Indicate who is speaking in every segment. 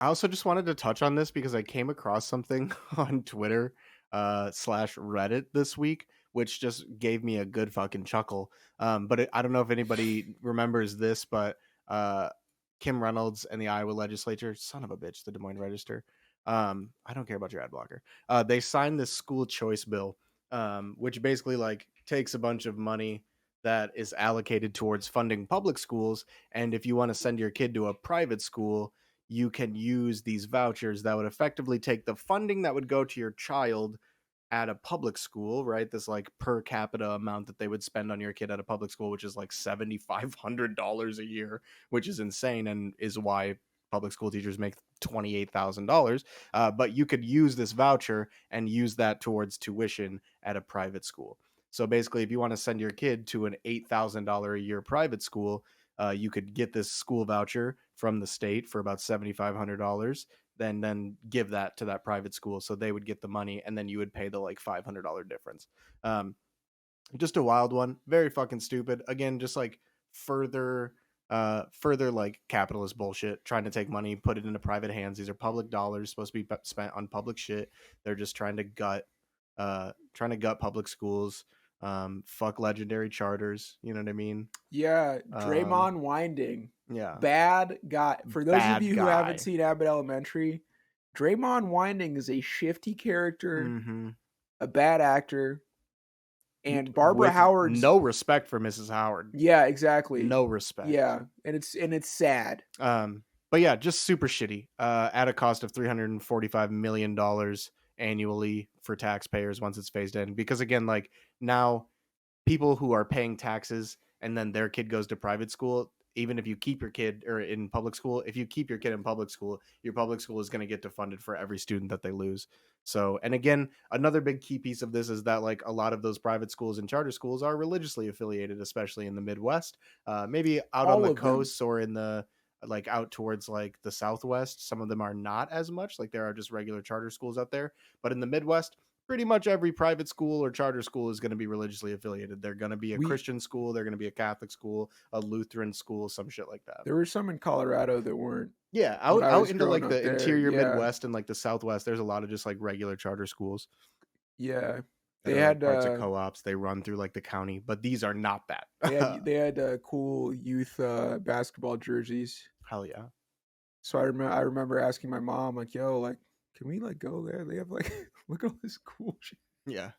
Speaker 1: I also just wanted to touch on this because I came across something on Twitter slash Reddit this week, which just gave me a good fucking chuckle. I don't know if anybody remembers this, but uh, Kim Reynolds and the Iowa legislature, son of a bitch, the Des Moines Register. I don't care about your ad blocker. They signed this school choice bill, which basically like takes a bunch of money that is allocated towards funding public schools, and if you want to send your kid to a private school, you can use these vouchers that would effectively take the funding that would go to your child at a public school, right? This like per capita amount that they would spend on your kid at a public school, which is like $7,500 a year, which is insane and is why public school teachers make $28,000. But you could use this voucher and use that towards tuition at a private school. So basically, if you want to send your kid to an $8,000 a year private school, you could get this school voucher from the state for about $7,500, then give that to that private school so they would get the money, and then you would pay the like $500 difference. um just a wild one, very fucking stupid. Again, just like further further like capitalist bullshit, trying to take money, put it into private hands. These are public dollars supposed to be spent on public shit. They're just trying to gut public schools. Fuck legendary charters, you know what I mean?
Speaker 2: Yeah,
Speaker 1: um
Speaker 2: Draymond Winding,
Speaker 1: yeah,
Speaker 2: bad guy. For those of
Speaker 1: bad
Speaker 2: you who haven't
Speaker 1: guy.
Speaker 2: seen Abbott Elementary, Draymond Winding is a shifty character,
Speaker 1: Mm-hmm.
Speaker 2: a bad actor, and Barbara
Speaker 1: With
Speaker 2: Howard's.
Speaker 1: no respect for Mrs. Howard.
Speaker 2: Yeah, exactly.
Speaker 1: No respect.
Speaker 2: Yeah, and it's sad.
Speaker 1: But yeah, just super shitty. At a cost of $345 million annually for taxpayers once it's phased in. Because again, like now, people who are paying taxes and then their kid goes to private school, even if you keep your kid or in public school, if you keep your kid in public school, your public school is going to get defunded for every student that they lose. So, and again, another big key piece of this is that like a lot of those private schools and charter schools are religiously affiliated, especially in the Midwest. Maybe out on
Speaker 2: All
Speaker 1: the
Speaker 2: of them.
Speaker 1: coasts or in the like out towards like the Southwest, some of them are not as much. Like there are just regular charter schools out there, but in the Midwest, pretty much every private school or charter school is going to be religiously affiliated. They're going to be a
Speaker 2: We
Speaker 1: Christian school, they're going to be a Catholic school, a Lutheran school, some shit like that.
Speaker 2: There were some in Colorado that weren't
Speaker 1: Yeah,
Speaker 2: when I
Speaker 1: out
Speaker 2: was
Speaker 1: into
Speaker 2: growing
Speaker 1: like
Speaker 2: up
Speaker 1: the
Speaker 2: there.
Speaker 1: interior
Speaker 2: Yeah,
Speaker 1: Midwest and like the Southwest, there's a lot of just like regular charter schools
Speaker 2: yeah.
Speaker 1: that
Speaker 2: They
Speaker 1: are like
Speaker 2: had
Speaker 1: parts of co-ops. They run through like the county, but these are not
Speaker 2: they
Speaker 1: that.
Speaker 2: had they had cool youth basketball jerseys.
Speaker 1: Hell yeah.
Speaker 2: So I remember asking my mom like, "Yo, like, can we like go there? They have like look at all this cool shit."
Speaker 1: Yeah.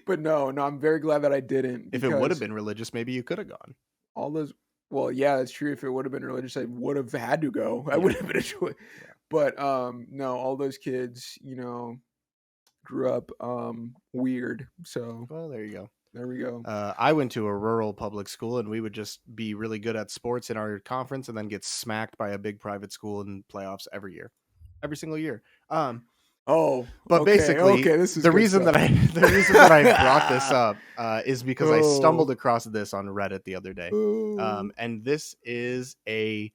Speaker 2: But no, I'm very glad that I didn't
Speaker 1: If it would have
Speaker 2: because
Speaker 1: been religious, maybe you could have gone.
Speaker 2: all those. Well, yeah, that's true. If it would have been religious, I would have had to go. I
Speaker 1: Yeah.
Speaker 2: would have been a choice.
Speaker 1: Yeah.
Speaker 2: But no, all those kids, grew up weird. So
Speaker 1: Well, there you go.
Speaker 2: there we go.
Speaker 1: I went to a rural public school, and we would just be really good at sports in our conference, and then get smacked by a big private school in playoffs every single year.
Speaker 2: Oh,
Speaker 1: But
Speaker 2: okay,
Speaker 1: basically,
Speaker 2: this is
Speaker 1: the
Speaker 2: good
Speaker 1: reason
Speaker 2: stuff.
Speaker 1: the reason that I brought this up is because I stumbled
Speaker 2: Oh.
Speaker 1: across this on Reddit the other day,
Speaker 2: Oh.
Speaker 1: and this is a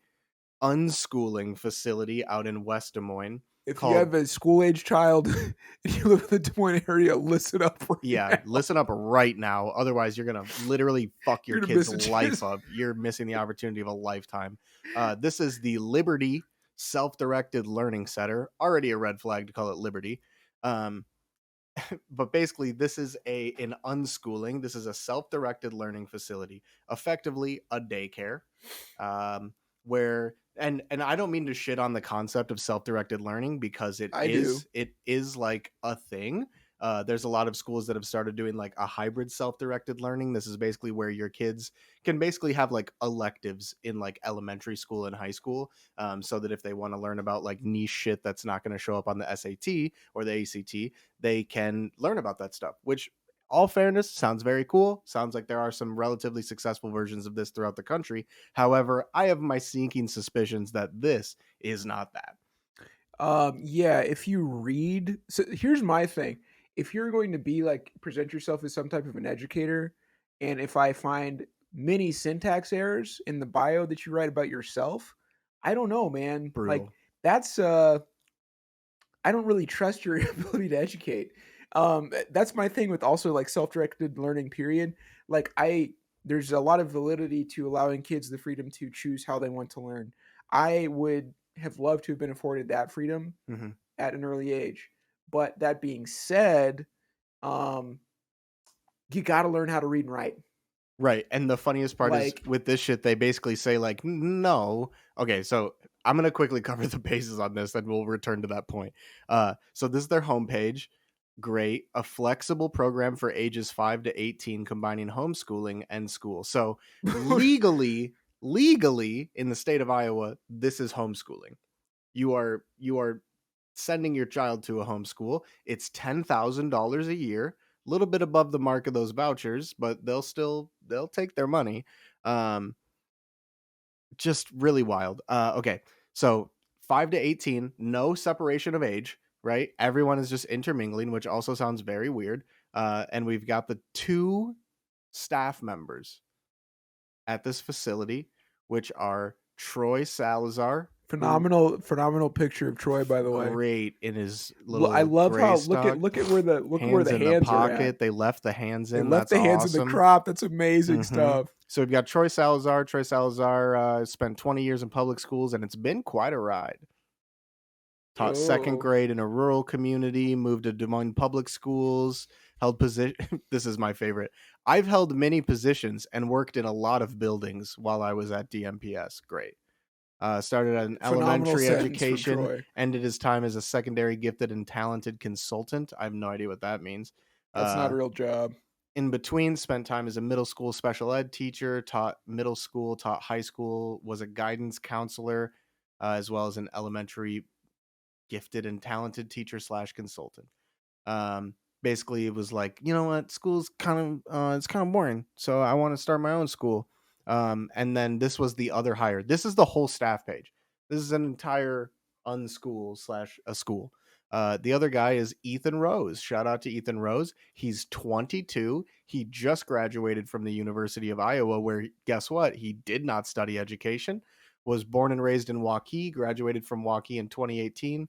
Speaker 1: unschooling facility out in West Des Moines
Speaker 2: If you
Speaker 1: called.
Speaker 2: have a school age child and you live in the Des Moines area, listen up right
Speaker 1: Yeah,
Speaker 2: now.
Speaker 1: listen up right now. Otherwise, you're gonna literally fuck your
Speaker 2: You're gonna
Speaker 1: kid's
Speaker 2: miss a
Speaker 1: life
Speaker 2: chance.
Speaker 1: up. You're missing the opportunity of a lifetime. This is the Liberty Self-Directed Learning Center. Already a red flag to call it Liberty. Um, but basically, this is an unschooling. This is a self-directed learning facility, effectively a daycare, where and I don't mean to shit on the concept of self-directed learning because
Speaker 2: I do.
Speaker 1: it is like a thing. There's a lot of schools that have started doing like a hybrid self-directed learning. This is basically where your kids can basically have like electives in like elementary school and high school, so that if they want to learn about like niche shit that's not going to show up on the SAT or the ACT, they can learn about that stuff. Which, all fairness, sounds very cool. Sounds like there are some relatively successful versions of this throughout the country. However, I have my sneaking suspicions that this is not that.
Speaker 2: Yeah, if you read, so here's my thing. If you're going to be like present yourself as some type of an educator, and if I find many syntax errors in the bio that you write about yourself, I don't know, man. Like
Speaker 1: Brutal.
Speaker 2: that's I don't really trust your ability to educate. That's my thing with also like self-directed learning period. Like there's a lot of validity to allowing kids the freedom to choose how they want to learn. I would have loved to have been afforded that freedom
Speaker 1: Hmm.
Speaker 2: at an early age. But that being said, um, you got to learn how to read and write.
Speaker 1: Right. And the funniest part is
Speaker 2: Like,
Speaker 1: with this shit, they basically say, like, no. Okay. So I'm going to quickly cover the bases on this and we'll return to that point. So this is their homepage. Great. A flexible program for ages 5 to 18, combining homeschooling and school. So legally in the state of Iowa, this is homeschooling. You are sending your child to a homeschool. It's $10,000 a year, a little bit above the mark of those vouchers, but they'll take their money. Um, just really wild. Okay, so 5 to 18, no separation of age, right? Everyone is just intermingling, which also sounds very weird. And we've got the two staff members at this facility, which are Troy Salazar, who
Speaker 2: phenomenal picture of Troy, by the way.
Speaker 1: great in his
Speaker 2: I
Speaker 1: little
Speaker 2: love
Speaker 1: gray
Speaker 2: how
Speaker 1: stock,
Speaker 2: look where
Speaker 1: hands
Speaker 2: the
Speaker 1: in the
Speaker 2: hands are at.
Speaker 1: pocket. They left the hands
Speaker 2: They
Speaker 1: in.
Speaker 2: left
Speaker 1: That's
Speaker 2: the hands in the
Speaker 1: awesome.
Speaker 2: crop. That's amazing
Speaker 1: Hmm.
Speaker 2: stuff.
Speaker 1: So we've got Troy Salazar. Troy Salazar spent 20 years in public schools, and it's been quite a ride. Taught second
Speaker 2: Oh,
Speaker 1: grade in a rural community, moved to Des Moines public schools, held position. This is my favorite. I've held many positions and worked in a lot of buildings while I was at DMPS. Great. Started an
Speaker 2: phenomenal
Speaker 1: elementary
Speaker 2: sentence from
Speaker 1: education,
Speaker 2: Troy.
Speaker 1: ended his time as a secondary gifted and talented consultant. I have no idea what that means.
Speaker 2: That's not
Speaker 1: Uh,
Speaker 2: a real job.
Speaker 1: in between, spent time as a middle school special ed teacher, taught middle school, taught high school, was a guidance counselor, as well as an elementary gifted and talented teacher slash consultant. Basically it was like, you know what, school's kind of it's kind of boring, so I want to start my own school. And then this was the other hire. This is the whole staff page. This is an entire unschool slash a school. The other guy is Ethan Rose. Shout out to Ethan Rose. He's 22. He just graduated from the University of Iowa, where guess what, he did not study education. Was born and raised in Waukee, graduated from Waukee in 2018,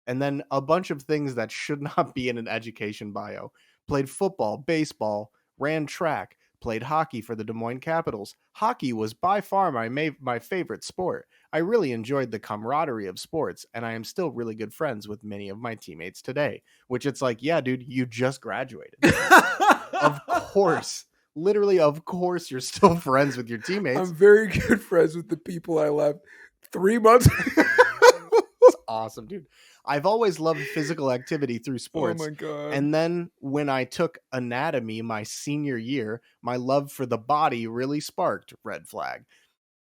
Speaker 1: and then a bunch of things that should not be in an education bio. Played football, baseball, ran track, played hockey for the Des Moines Capitals. Hockey was by far my favorite sport. I really enjoyed the camaraderie of sports, and I am still really good friends with many of my teammates today. Which it's like, yeah, dude, you just graduated. Of course. Literally, of course, you're still friends with your teammates.
Speaker 2: I'm very good friends with the people I left 3 months.
Speaker 1: It's awesome, dude. I've always loved physical activity through
Speaker 2: Oh
Speaker 1: sports.
Speaker 2: my god.
Speaker 1: And then when I took anatomy my senior year, my love for the body really sparked. Red flag.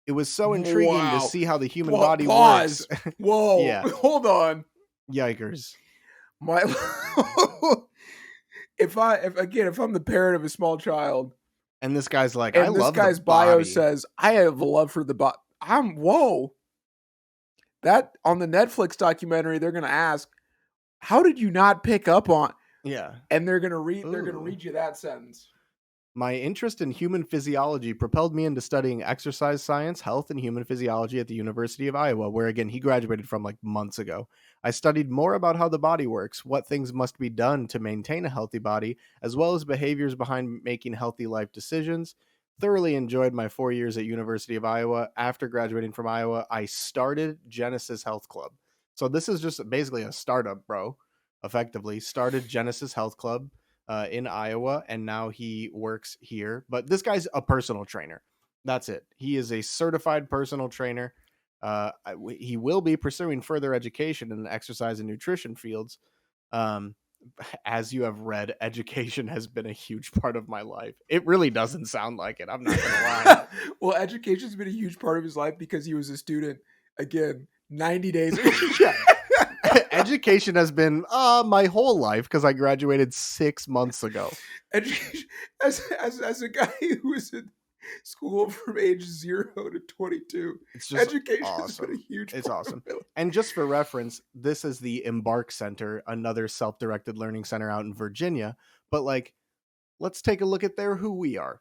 Speaker 1: It was so intriguing to
Speaker 2: Wow.
Speaker 1: see how the human body works.
Speaker 2: Pause. Whoa.
Speaker 1: Yeah.
Speaker 2: Hold on.
Speaker 1: Yikers.
Speaker 2: My if I'm the parent of a small child
Speaker 1: And this guy's like, I
Speaker 2: and this
Speaker 1: love the
Speaker 2: guy's bio
Speaker 1: body.
Speaker 2: says I have a love for the body. I'm whoa. That on the Netflix documentary they're going to ask, "How did you not pick up on?"
Speaker 1: Yeah.
Speaker 2: And they're going to read
Speaker 1: Ooh.
Speaker 2: you that sentence.
Speaker 1: My interest in human physiology propelled me into studying exercise science, health, and human physiology at the University of Iowa, where again he graduated from like months ago. I studied more about how the body works, what things must be done to maintain a healthy body, as well as behaviors behind making healthy life decisions. Thoroughly enjoyed my 4 years at University of Iowa. After graduating from Iowa, I started Genesis Health Club. So this is just basically a startup, bro. Effectively, started Genesis Health Club in Iowa, and now he works here. But this guy's a personal trainer. That's it. He is a certified personal trainer. He will be pursuing further education in the exercise and nutrition fields. Um, as you have read, education has been a huge part of my life. It really doesn't sound like it. I'm not gonna lie.
Speaker 2: Well, education's been a huge part of his life because he was a student again 90 days.
Speaker 1: Yeah. Education has been my whole life because I graduated 6 months ago.
Speaker 2: Education, as a guy who was in school from age 0 to 22,
Speaker 1: It's just
Speaker 2: education has been a
Speaker 1: awesome.
Speaker 2: huge
Speaker 1: It's
Speaker 2: part of
Speaker 1: awesome.
Speaker 2: my life.
Speaker 1: And just for reference, this is the Embark Center, another self-directed learning center out in Virginia. But like, let's take a look at there who we are.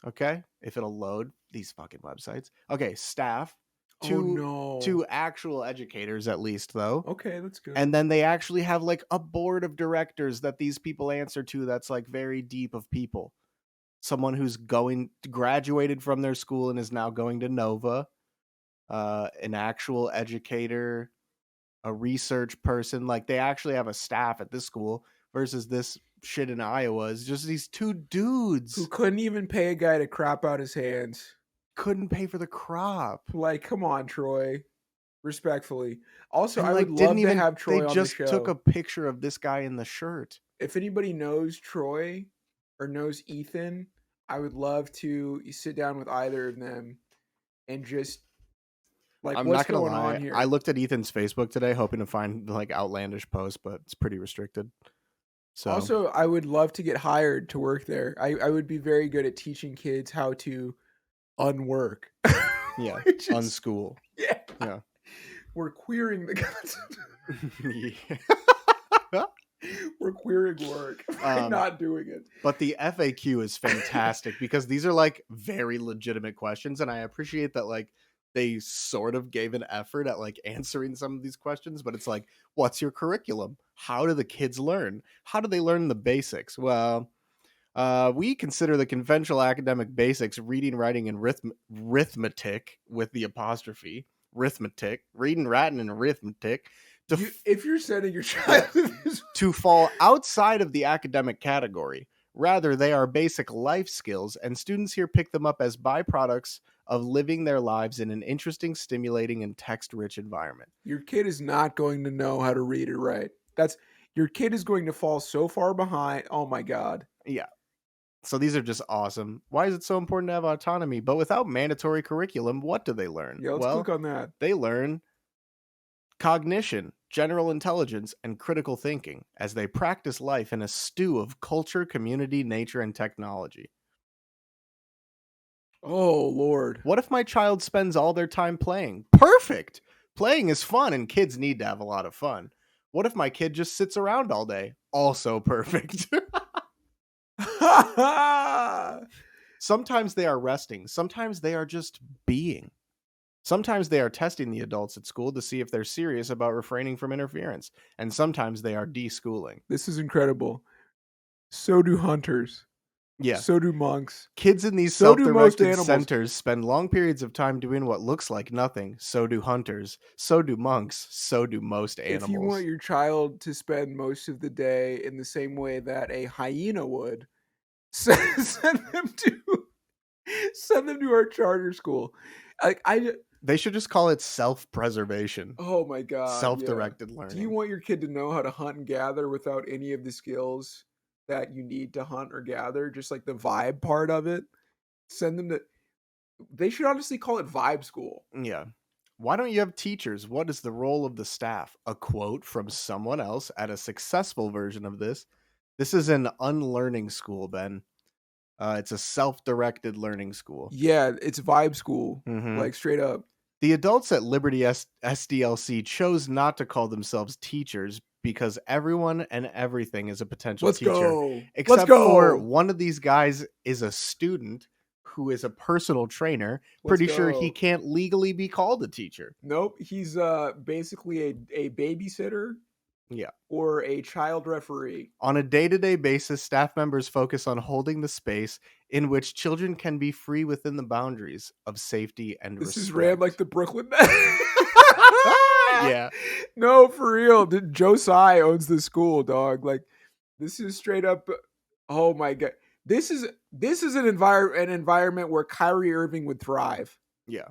Speaker 1: Okay, if it'll load these fucking websites. Okay, staff,
Speaker 2: Oh
Speaker 1: two
Speaker 2: no.
Speaker 1: actual educators at least though.
Speaker 2: Okay, that's good.
Speaker 1: And then they actually have like a board of directors that these people answer to that's like very deep of people. Someone who's graduated from their school and is now going to Nova. an actual educator, a research person. Like they actually have a staff at this school versus this shit in Iowa is just these two
Speaker 2: Who
Speaker 1: dudes
Speaker 2: couldn't even pay a guy to crop out his hands.
Speaker 1: couldn't pay for the crop.
Speaker 2: Like, come on, Troy. Respectfully. Also,
Speaker 1: And
Speaker 2: I would
Speaker 1: like didn't
Speaker 2: love to
Speaker 1: even
Speaker 2: have
Speaker 1: they
Speaker 2: Troy on the
Speaker 1: just took a
Speaker 2: show.
Speaker 1: picture of this guy in the shirt.
Speaker 2: If anybody knows Troy or knows Ethan, I would love to sit down with either of them and just like
Speaker 1: I'm
Speaker 2: what's
Speaker 1: not gonna
Speaker 2: going on
Speaker 1: lie. I
Speaker 2: here.
Speaker 1: looked at Ethan's Facebook today, hoping to find like outlandish posts, but it's pretty restricted. So
Speaker 2: Also, I would love to get hired to work there. I would be very good at teaching kids how to unwork.
Speaker 1: yeah,
Speaker 2: Which is,
Speaker 1: unschool.
Speaker 2: yeah.
Speaker 1: Yeah.
Speaker 2: We're queering the concept.
Speaker 1: Yeah.
Speaker 2: We're queering work by not doing it.
Speaker 1: But the FAQ is fantastic because these are like very legitimate questions, and I appreciate that like they sort of gave an effort at like answering some of these questions. But it's like, what's your curriculum? How do the kids learn? How do they learn the basics? Well, we consider the conventional academic basics reading, writing, and arithmetic with the apostrophe arithmetic, reading, writing, and arithmetic
Speaker 2: If you're sending your child
Speaker 1: to fall outside of the academic category. Rather, they are basic life skills, and students here pick them up as byproducts of living their lives in an interesting, stimulating, and text-rich environment.
Speaker 2: your kid is not going to know how to read or write. Your kid is going to fall so far behind. Oh my God.
Speaker 1: Yeah. So these are just awesome. Why is it so important to have autonomy? But without mandatory curriculum, what do they learn?
Speaker 2: Yeah, let's click on that.
Speaker 1: They learn cognition, general intelligence, and critical thinking as they practice life in a stew of culture, community, nature, and technology.
Speaker 2: Oh, Lord.
Speaker 1: What if my child spends all their time playing? Perfect! Playing is fun, and kids need to have a lot of fun. What if my kid just sits around all day? Also perfect. Sometimes they are resting. Sometimes they are just being. Sometimes they are testing the adults at school to see if they're serious about refraining from interference. And sometimes they are deschooling.
Speaker 2: This is incredible. So do hunters.
Speaker 1: Yeah.
Speaker 2: So do monks.
Speaker 1: Kids in these
Speaker 2: So do most
Speaker 1: self-directed
Speaker 2: animals.
Speaker 1: centers spend long periods of time doing what looks like nothing. So do hunters. So do monks. So do most animals.
Speaker 2: If you want your child to spend most of the day in the same way that a hyena would, send them to our charter school.
Speaker 1: They should just call it self-preservation.
Speaker 2: Oh my God.
Speaker 1: Self-directed learning.
Speaker 2: Do you want your kid to know how to hunt and gather without any of the skills that you need to hunt or gather? Just like the vibe part of it? Send them to. They should honestly call it vibe school.
Speaker 1: Yeah. Why don't you have teachers? What is the role of the staff? A quote from someone else at a successful version of this. This is an unlearning school, Ben. It's a self-directed learning school.
Speaker 2: Yeah, it's vibe school.
Speaker 1: Mhm.
Speaker 2: Like straight up.
Speaker 1: The adults at Liberty SDLC chose not to call themselves teachers because everyone and everything is a potential
Speaker 2: Let's
Speaker 1: teacher.
Speaker 2: go.
Speaker 1: Except for one of these guys is a student who is a personal trainer. Pretty sure he can't legally be called a teacher.
Speaker 2: Nope. He's basically a babysitter.
Speaker 1: Yeah.
Speaker 2: Or a child referee.
Speaker 1: On a day-to-day basis, staff members focus on holding the space in which children can be free within the boundaries of safety and respect.
Speaker 2: This is ran like the Brooklyn Nets.
Speaker 1: Yeah.
Speaker 2: No, for real. Joe Tsai owns the school, dog. Like, this is straight up. Oh my God. This is an environment where Kyrie Irving would thrive.
Speaker 1: Yeah.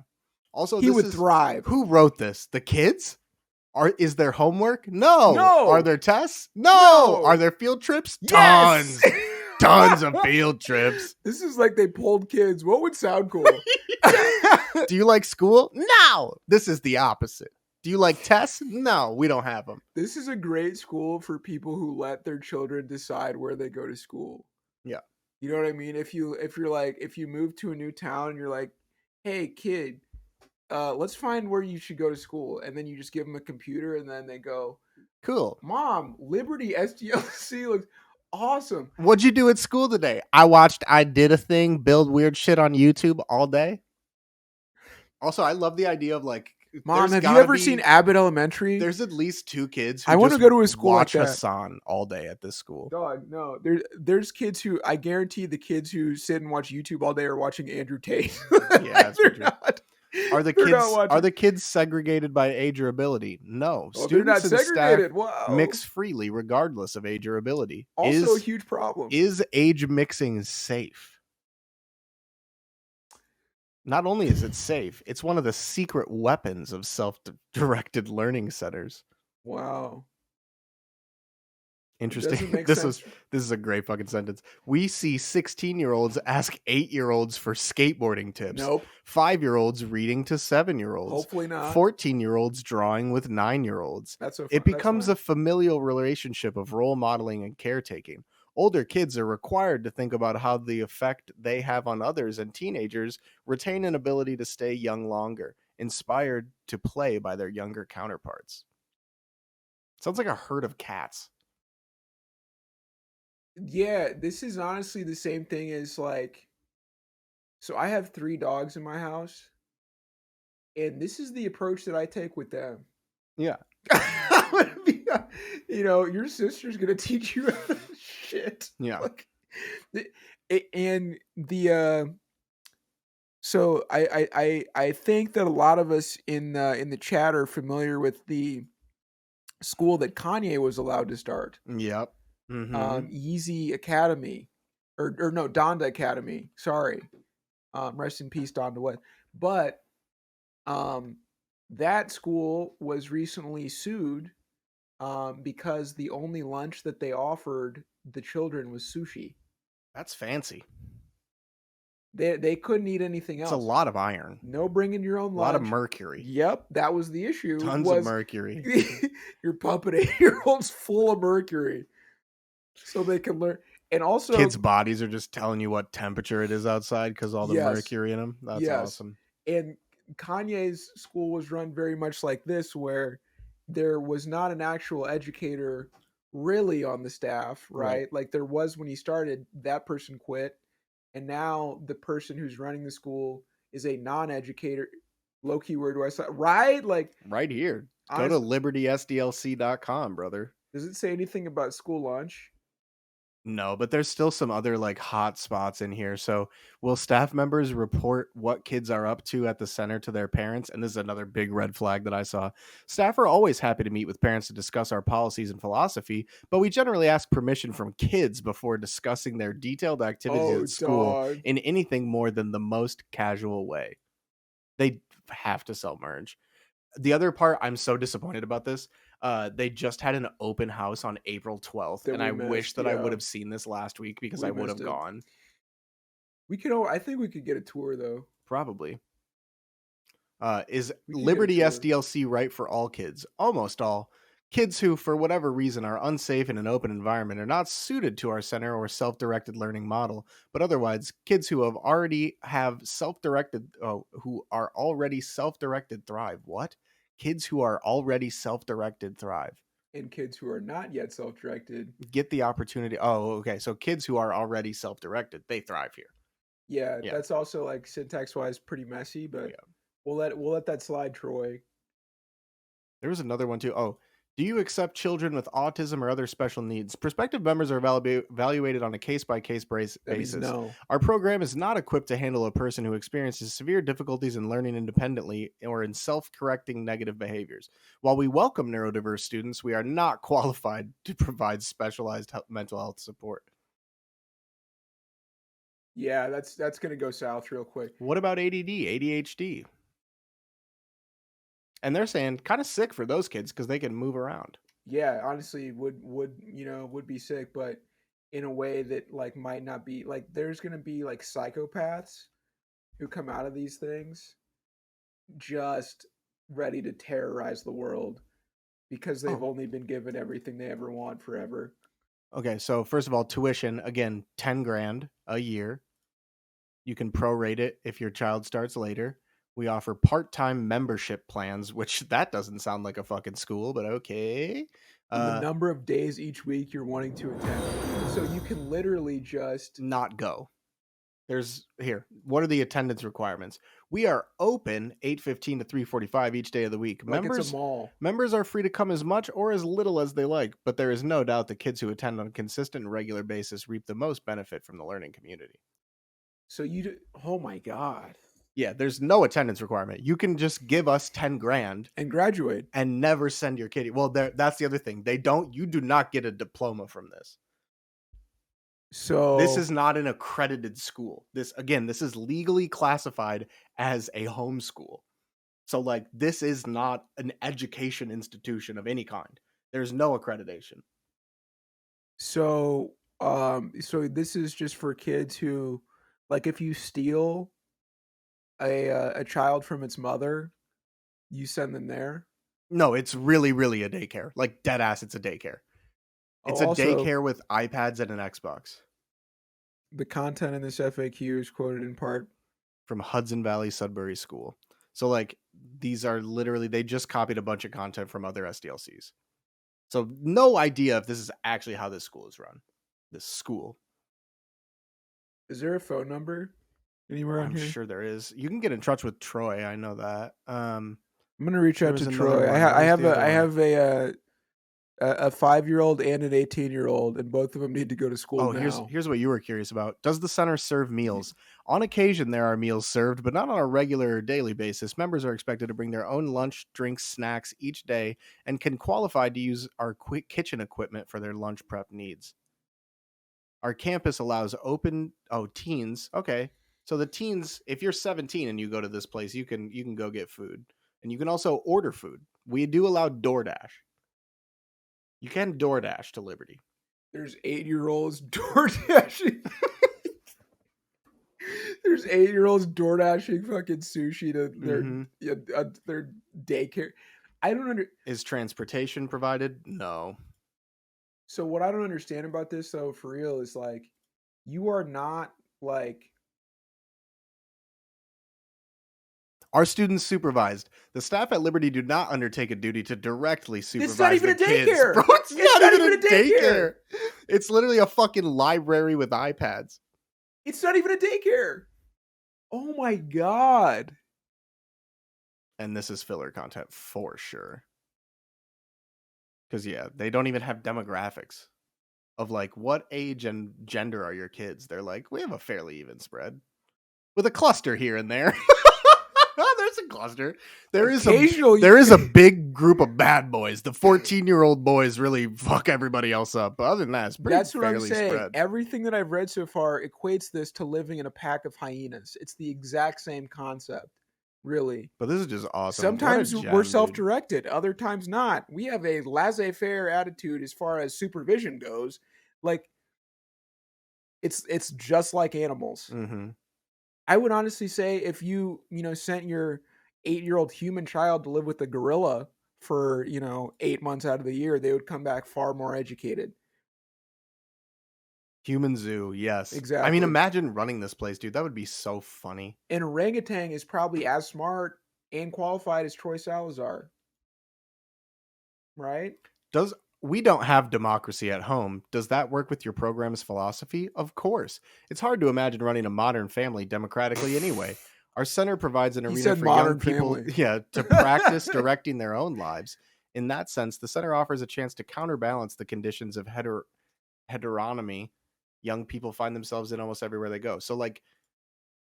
Speaker 1: Also,
Speaker 2: he would thrive.
Speaker 1: Who wrote this? The kids? Is there homework? No.
Speaker 2: No.
Speaker 1: Are there tests? No. Are there field trips? Tons.
Speaker 2: Yes.
Speaker 1: Tons of field trips.
Speaker 2: This is like they pulled kids. What would sound cool?
Speaker 1: Do you like school? No. This is the opposite. Do you like tests? No, we don't have them.
Speaker 2: This is a great school for people who let their children decide where they go to school.
Speaker 1: Yeah.
Speaker 2: You know what I mean? If you move to a new town and you're like, hey kid, let's find where you should go to school, and then you just give them a computer, and then they go,
Speaker 1: cool.
Speaker 2: Mom, Liberty SDLC looks awesome.
Speaker 1: What'd you do at school today? I did a thing, build weird shit on YouTube all day. Also, I love the idea of like,
Speaker 2: Mom, have you ever seen Abbott Elementary?
Speaker 1: There's at least two kids who
Speaker 2: I want to go to a school
Speaker 1: watch
Speaker 2: like that.
Speaker 1: Hassan all day at this school.
Speaker 2: Dog, no. There's kids who, I guarantee the kids who sit and watch YouTube all day are watching Andrew Tate.
Speaker 1: Yeah, that's true.
Speaker 2: They're not
Speaker 1: Are
Speaker 2: watching.
Speaker 1: the kids segregated by age or ability? No.
Speaker 2: Oh, they're not
Speaker 1: Students and staff
Speaker 2: segregated. Wow.
Speaker 1: mix freely regardless of age or ability.
Speaker 2: Also a huge problem.
Speaker 1: Is age mixing safe? Not only is it safe, it's one of the secret weapons of self-directed learning centers.
Speaker 2: Wow. It
Speaker 1: Interesting.
Speaker 2: doesn't make sense.
Speaker 1: This is a great fucking sentence. We see 16-year-olds ask 8-year-olds for skateboarding tips,
Speaker 2: Nope.
Speaker 1: 5-year-olds reading to 7-year-olds,
Speaker 2: Hopefully not.
Speaker 1: 14-year-olds drawing with 9-year-olds.
Speaker 2: That's so fun.
Speaker 1: It
Speaker 2: That's
Speaker 1: becomes
Speaker 2: fine.
Speaker 1: a familial relationship of role modeling and caretaking. Older kids are required to think about how the effect they have on others, and teenagers retain an ability to stay young longer, inspired to play by their younger counterparts. Sounds like a herd of cats.
Speaker 2: Yeah, this is honestly the same thing as like, so I have 3 dogs in my house, and this is the approach that I take with them.
Speaker 1: Yeah.
Speaker 2: I'm gonna be, your sister's gonna teach you shit.
Speaker 1: Yeah.
Speaker 2: Like, and so I think that a lot of us in the chat are familiar with the school that Kanye was allowed to start,
Speaker 1: Yep. Mhm.
Speaker 2: Yeezy Academy, or no, Donda Academy. Sorry, rest in peace, Donda West. But um, that school was recently sued because the only lunch that they offered the children was sushi.
Speaker 1: That's fancy.
Speaker 2: They couldn't eat anything
Speaker 1: It's a
Speaker 2: else.
Speaker 1: lot of iron.
Speaker 2: No bringing your own
Speaker 1: A lot of
Speaker 2: lunch.
Speaker 1: mercury.
Speaker 2: Yep, that was the issue.
Speaker 1: Tons of
Speaker 2: Was
Speaker 1: mercury.
Speaker 2: your puppet 8-year-old's full of mercury, so they can learn. And also,
Speaker 1: Kids' bodies are just telling you what temperature it is outside because all the
Speaker 2: yes,
Speaker 1: mercury in them. That's
Speaker 2: yes,
Speaker 1: awesome.
Speaker 2: and Kanye's school was run very much like this, where there was not an actual educator really on the staff,
Speaker 1: Right.
Speaker 2: right? Like there was when he started, that person quit, and now the person who's running the school is a non-educator. Low key, where do I say right? Like,
Speaker 1: Right here. Go to
Speaker 2: honestly,
Speaker 1: libertysdlc.com, brother.
Speaker 2: does it say anything about school lunch?
Speaker 1: No, but there's still some other like hot spots in here. So, will staff members report what kids are up to at the center to their parents? And this is another big red flag that I saw. Staff are always happy to meet with parents to discuss our policies and philosophy, but we generally ask permission from kids before discussing their detailed activities
Speaker 2: Oh,
Speaker 1: at school
Speaker 2: dog.
Speaker 1: in anything more than the most casual way. They have to sell merge. The other part, I'm so disappointed about this. They just had an open house on April 12th,
Speaker 2: That
Speaker 1: and
Speaker 2: we
Speaker 1: I wish
Speaker 2: missed.
Speaker 1: that I would
Speaker 2: Yeah,
Speaker 1: have seen this last week because
Speaker 2: we
Speaker 1: I would
Speaker 2: missed
Speaker 1: have
Speaker 2: it.
Speaker 1: gone.
Speaker 2: We could. I think we could get a tour though.
Speaker 1: Probably. Is
Speaker 2: We could get a
Speaker 1: Liberty
Speaker 2: tour.
Speaker 1: SDLC right for all kids? Almost all. Kids who, for whatever reason, are unsafe in an open environment are not suited to our center or self-directed learning model. But otherwise, kids who have self-directed, who are already self-directed thrive. What? Kids who are already self-directed thrive.
Speaker 2: And kids who are not yet self-directed.
Speaker 1: Get the opportunity. Oh, okay. So kids who are already self-directed, they thrive here.
Speaker 2: Yeah,
Speaker 1: Yeah.
Speaker 2: that's also like syntax wise pretty messy, but
Speaker 1: Yeah.
Speaker 2: we'll let that slide, Troy.
Speaker 1: There was another one too. Oh, do you accept children with autism or other special needs? Prospective members are evaluated on a case-by-case
Speaker 2: That means
Speaker 1: basis.
Speaker 2: no.
Speaker 1: Our program is not equipped to handle a person who experiences severe difficulties in learning independently or in self-correcting negative behaviors. While we welcome neurodiverse students, we are not qualified to provide specialized mental health support.
Speaker 2: Yeah, that's gonna go south real quick.
Speaker 1: What about ADD, ADHD? And they're saying kind of sick for those kids because they can move around.
Speaker 2: Yeah, honestly, would be sick, but in a way that like might not be like there's gonna be like psychopaths who come out of these things just ready to terrorize the world because they've
Speaker 1: Oh,
Speaker 2: only been given everything they ever want forever.
Speaker 1: okay. So first of all, tuition again, 10 grand a year. You can prorate it if your child starts later. We offer part-time membership plans, which that doesn't sound like a fucking school, but okay.
Speaker 2: And the number of days each week you're wanting to attend. So you can literally just
Speaker 1: Not go. There's here. What are the attendance requirements? We are open 8:15 to 3:45 each day of the week.
Speaker 2: like it's a mall.
Speaker 1: Members are free to come as much or as little as they like, but there is no doubt that kids who attend on a consistent and regular basis reap the most benefit from the learning community.
Speaker 2: So oh my god.
Speaker 1: Yeah, there's no attendance requirement. You can just give us 10 grand
Speaker 2: and graduate.
Speaker 1: and never send your kid. Well, that's the other thing. You do not get a diploma from this. This
Speaker 2: So
Speaker 1: is not an accredited school. This is legally classified as a homeschool. So like this is not an education institution of any kind. There's no accreditation.
Speaker 2: so so this is just for kids who, like, if you steal a child from its mother, you send them there.
Speaker 1: No, it's really a daycare. Like dead ass, it's a daycare.
Speaker 2: Oh,
Speaker 1: It's a
Speaker 2: also,
Speaker 1: daycare with iPads and an Xbox.
Speaker 2: the content in this FAQ is quoted in part.
Speaker 1: From Hudson Valley Sudbury School. So like these are literally they just copied a bunch of content from other SDLCs. So no idea if this is actually how this school is run. This school.
Speaker 2: Is there a phone number anywhere on
Speaker 1: I'm
Speaker 2: here?
Speaker 1: sure there is. You can get in touch with Troy. I know that.
Speaker 2: I'm gonna reach
Speaker 1: There
Speaker 2: out
Speaker 1: was
Speaker 2: to
Speaker 1: another
Speaker 2: Troy.
Speaker 1: one. What
Speaker 2: I
Speaker 1: was
Speaker 2: have
Speaker 1: the other
Speaker 2: I
Speaker 1: one?
Speaker 2: have a 5-year-old and an 18-year-old, and both of them need to go to school
Speaker 1: Oh,
Speaker 2: now.
Speaker 1: here's what you were curious about. Does the center serve meals? On occasion, there are meals served, but not on a regular or daily basis. Members are expected to bring their own lunch, drinks, snacks each day, and can qualify to use our quick kitchen equipment for their lunch prep needs. Our campus allows teens. Okay. So the teens, if you're 17 and you go to this place, you can go get food. And you can also order food. We do allow DoorDash. You can DoorDash to Liberty.
Speaker 2: There's 8-year-olds door dashing. There's 8-year-olds door dashing fucking sushi to
Speaker 1: Mm-hmm.
Speaker 2: their daycare. I don't under.
Speaker 1: Is transportation provided? No.
Speaker 2: So what I don't understand about this though, for real, is like, you are not like.
Speaker 1: Are students supervised? The staff at Liberty do not undertake a duty to directly
Speaker 2: It's not
Speaker 1: supervise
Speaker 2: even
Speaker 1: the
Speaker 2: a
Speaker 1: kids.
Speaker 2: daycare.
Speaker 1: Bro, it's
Speaker 2: It's
Speaker 1: not
Speaker 2: not
Speaker 1: even
Speaker 2: even
Speaker 1: a
Speaker 2: a daycare.
Speaker 1: daycare. It's literally a fucking library with iPads.
Speaker 2: It's not even a daycare. Oh my god.
Speaker 1: And this is filler content for sure. Because, yeah, they don't even have demographics of like what age and gender are your kids. They're like, we have a fairly even spread with a cluster here and there. There's a cluster. There is a big group of bad boys. The 14-year-old boys really fuck everybody else up. But other than that, it's pretty
Speaker 2: That's what I'm
Speaker 1: fairly
Speaker 2: saying.
Speaker 1: spread.
Speaker 2: Everything that I've read so far equates this to living in a pack of hyenas. It's the exact same concept, really.
Speaker 1: But this is just awesome.
Speaker 2: Sometimes
Speaker 1: What a
Speaker 2: we're
Speaker 1: gem, dude.
Speaker 2: self-directed, other times not. We have a laissez-faire attitude as far as supervision goes. Like, it's just like animals.
Speaker 1: Mm-hmm.
Speaker 2: I would honestly say if you sent your 8-year-old human child to live with a gorilla for 8 months out of the year, they would come back far more educated.
Speaker 1: Human zoo, yes.
Speaker 2: Exactly.
Speaker 1: I mean, imagine running this place, dude. That would be so funny.
Speaker 2: An orangutan is probably as smart and qualified as Troy Salazar. Right?
Speaker 1: We don't have democracy at home. Does that work with your program's philosophy? Of course. It's hard to imagine running a modern family democratically anyway. Our center provides an arena for young people to practice directing their own lives. In that sense, the center offers a chance to counterbalance the conditions of heteronomy young people find themselves in almost everywhere they go. So like,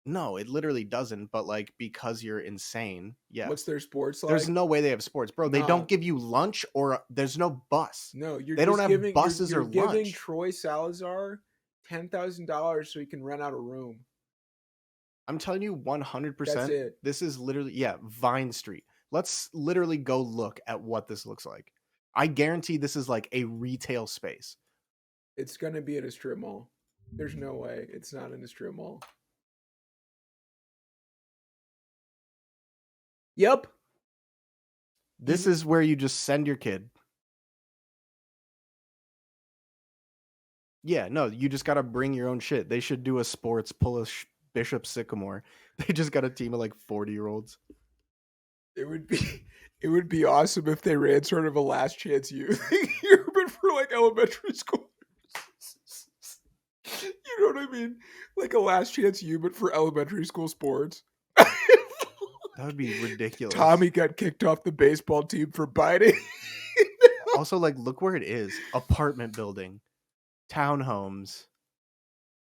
Speaker 1: no, it literally doesn't, but like, because you're insane, yes.
Speaker 2: What's their sports like?
Speaker 1: There's no way they have sports, bro. They don't give you lunch or there's no bus.
Speaker 2: No,
Speaker 1: they don't have buses
Speaker 2: you're
Speaker 1: or
Speaker 2: giving
Speaker 1: lunch.
Speaker 2: Troy Salazar $10,000 so he can rent out a room.
Speaker 1: I'm telling you 100%.
Speaker 2: That's it.
Speaker 1: This is literally, Vine Street. Let's literally go look at what this looks like. I guarantee this is like a retail space.
Speaker 2: It's going to be at a strip mall. There's no way it's not in a strip mall. Yep.
Speaker 1: This is where you just send your kid. Yeah, no, you just got to bring your own shit. They should do a sports, pull a Bishop Sycamore. They just got a team of like 40-year-olds.
Speaker 2: It would be awesome if they ran sort of a last chance youth but for like elementary school. You know what I mean? Like a last chance you, but for elementary school sports.
Speaker 1: That would be ridiculous.
Speaker 2: Tommy got kicked off the baseball team for biting.
Speaker 1: Also, like, look where it is. Apartment building. Townhomes.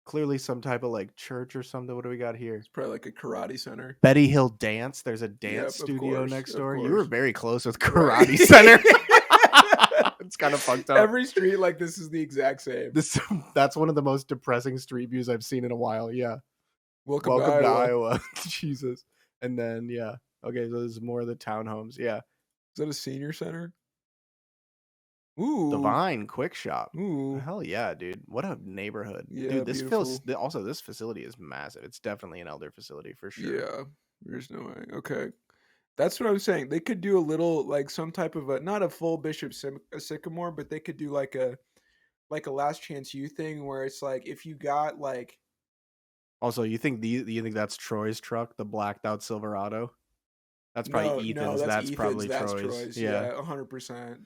Speaker 1: Clearly some type of like church or something. What do we got here?
Speaker 2: It's probably like a karate center.
Speaker 1: Betty Hill Dance. There's a dance
Speaker 2: Yep, of
Speaker 1: studio
Speaker 2: course,
Speaker 1: next
Speaker 2: of
Speaker 1: door. You were
Speaker 2: course.
Speaker 1: very close with
Speaker 2: Right.
Speaker 1: Karate Center. It's kind of fucked up.
Speaker 2: Every street like this is the exact same.
Speaker 1: That's one of the most depressing street views I've seen in a while. Yeah.
Speaker 2: Welcome to
Speaker 1: Iowa. Jesus. And then yeah. Okay, so there's more of the townhomes. Yeah.
Speaker 2: Is that a senior center? Ooh.
Speaker 1: Divine Quick Shop.
Speaker 2: Ooh.
Speaker 1: Hell yeah, dude. What a neighborhood.
Speaker 2: Yeah,
Speaker 1: dude, this feels
Speaker 2: beautiful.
Speaker 1: also this facility is massive. It's definitely an elder facility for sure.
Speaker 2: Yeah. There's no way. Okay. That's what I was saying. They could do a little like some type of a not a full Bishop Sycamore, but they could do like a last chance you thing where it's like if you got like
Speaker 1: Also, you think that's Troy's truck, the blacked out Silverado? That's probably Ethan's. That's probably Troy's.
Speaker 2: Yeah, 100%.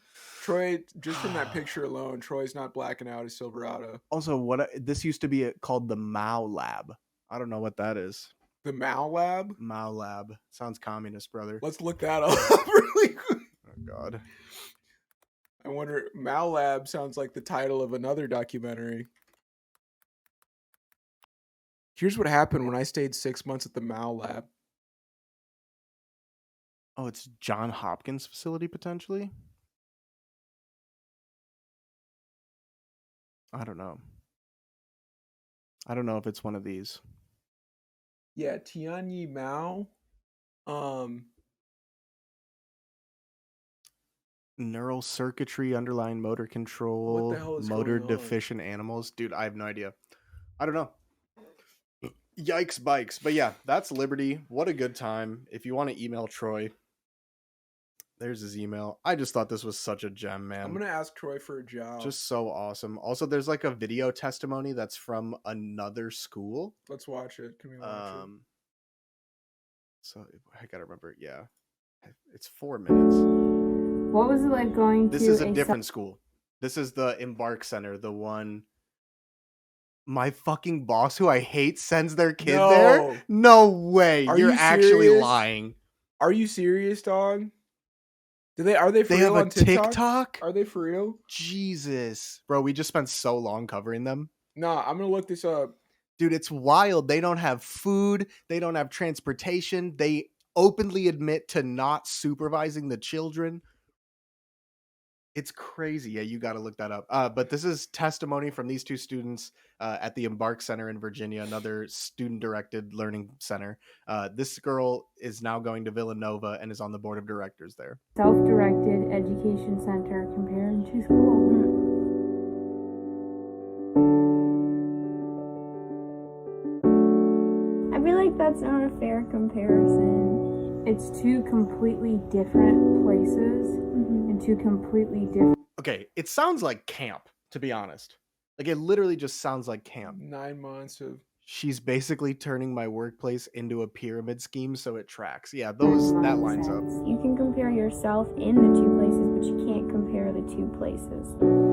Speaker 2: Troy, just from that picture alone, Troy's not blacking out his Silverado.
Speaker 1: Also, this used to be called the Mao Lab. I don't know what that is.
Speaker 2: The Mao Lab?
Speaker 1: Mao Lab. Sounds communist, brother.
Speaker 2: Let's look that up really quick.
Speaker 1: Oh, God.
Speaker 2: I wonder, Mao Lab sounds like the title of another documentary. Here's what happened when I stayed 6 months at the Mao Lab.
Speaker 1: Oh, it's John Hopkins facility, potentially? I don't know. I don't know if it's one of these.
Speaker 2: Yeah, Tianyi Mao.
Speaker 1: Neural circuitry, underlying motor control,
Speaker 2: What the hell is
Speaker 1: motor
Speaker 2: going on?
Speaker 1: deficient animals. Dude, I have no idea. I don't know. Yikes bikes. But yeah, that's Liberty. What a good time. If you want to email Troy, there's his email. I just thought this was such a gem, man.
Speaker 2: I'm going to ask Troy for a job.
Speaker 1: Just so awesome. Also, there's like a video testimony that's from another school.
Speaker 2: Let's watch it. Can we watch it?
Speaker 1: So I gotta remember. Yeah, it's 4 minutes.
Speaker 3: What was it like going to?
Speaker 1: This is a different school. This is the Embark Center, the one my fucking boss, who I hate, sends their kid there. No way. You're actually lying.
Speaker 2: Are you serious, dog? Are they for
Speaker 1: real on TikTok? TikTok?
Speaker 2: Are they for real?
Speaker 1: Jesus. Bro, we just spent so long covering them.
Speaker 2: Nah, I'm gonna look this up.
Speaker 1: Dude, it's wild. They don't have food. They don't have transportation. They openly admit to not supervising the children. It's crazy. Yeah, you got to look that up. But this is testimony from these two students at the Embark Center in Virginia, another student-directed learning center. This girl is now going to Villanova and is on the board of directors there.
Speaker 3: Self-directed education center compared to school.
Speaker 4: I feel like that's not a fair comparison.
Speaker 3: It's two completely different places and two completely different.
Speaker 1: Okay, it sounds like camp, to be honest. Like, it literally just sounds like camp.
Speaker 2: 9 months of...
Speaker 1: She's basically turning my workplace into a pyramid scheme, so it tracks. Yeah, that lines up.
Speaker 4: You can compare yourself in the two places, but you can't compare the two places.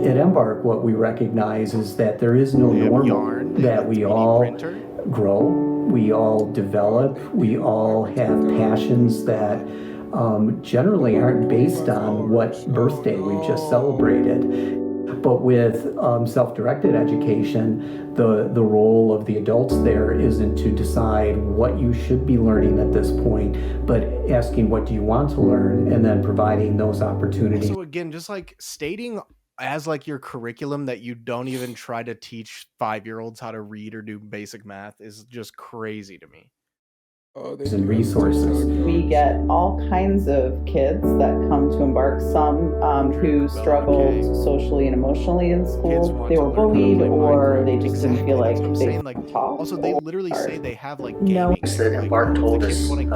Speaker 5: At Embark, what we recognize is that there is no normal, that we all grow, we all develop, we all have passions that generally aren't based on what birthday we've just celebrated. But with self-directed education, the role of the adults there isn't to decide what you should be learning at this point, but asking what do you want to learn and then providing those opportunities.
Speaker 1: So again, just like stating as like your curriculum that you don't even try to teach 5-year-olds how to read or do basic math is just crazy to me.
Speaker 5: And resources.
Speaker 6: We get all kinds of kids that come to Embark, some who struggled socially and emotionally in school. They were bullied or they just didn't feel like they talked.
Speaker 1: Also, they literally say they have like gaming.
Speaker 5: That Embark told us when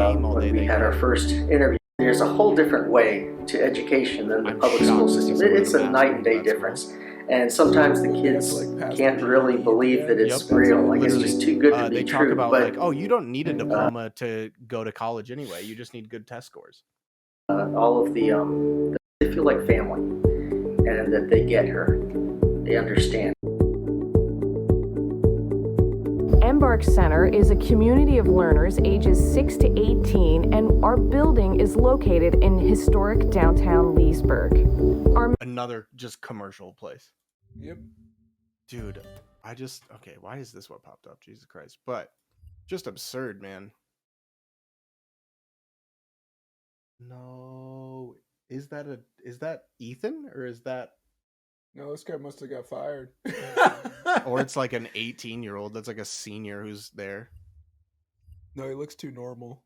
Speaker 5: we had our first interview, there's a whole different way to education than the public school system. It's a night and day difference. And sometimes the kids can't really believe that it's real. Like, it's just too good to be
Speaker 1: they
Speaker 5: true.
Speaker 1: Talk about like, oh, you don't need a diploma to go to college anyway. You just need good test scores.
Speaker 5: All of they feel like family, and that they get her. They understand.
Speaker 7: Embark Center is a community of learners ages 6 to 18, and our building is located in historic downtown Leesburg.
Speaker 1: Another just commercial place.
Speaker 2: Yep.
Speaker 1: Dude, Okay, why is this what popped up? Jesus Christ. But just absurd, man. No. Is that Ethan or is that
Speaker 2: No, this guy must have got fired.
Speaker 1: or it's like an 18-year-old that's like a senior who's there?
Speaker 2: No, he looks too normal.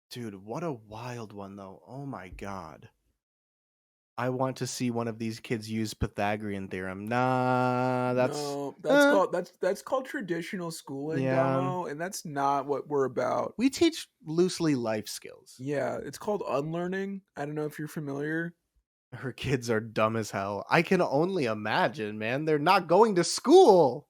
Speaker 1: Dude, what a wild one though. Oh my god. I want to see one of these kids use Pythagorean theorem. Nah,
Speaker 2: that's called traditional schooling,
Speaker 1: Yeah.
Speaker 2: Damo, and that's not what we're about.
Speaker 1: We teach loosely life skills.
Speaker 2: Yeah, it's called unlearning. I don't know if you're familiar.
Speaker 1: Her kids are dumb as hell. I can only imagine, man. They're not going to school.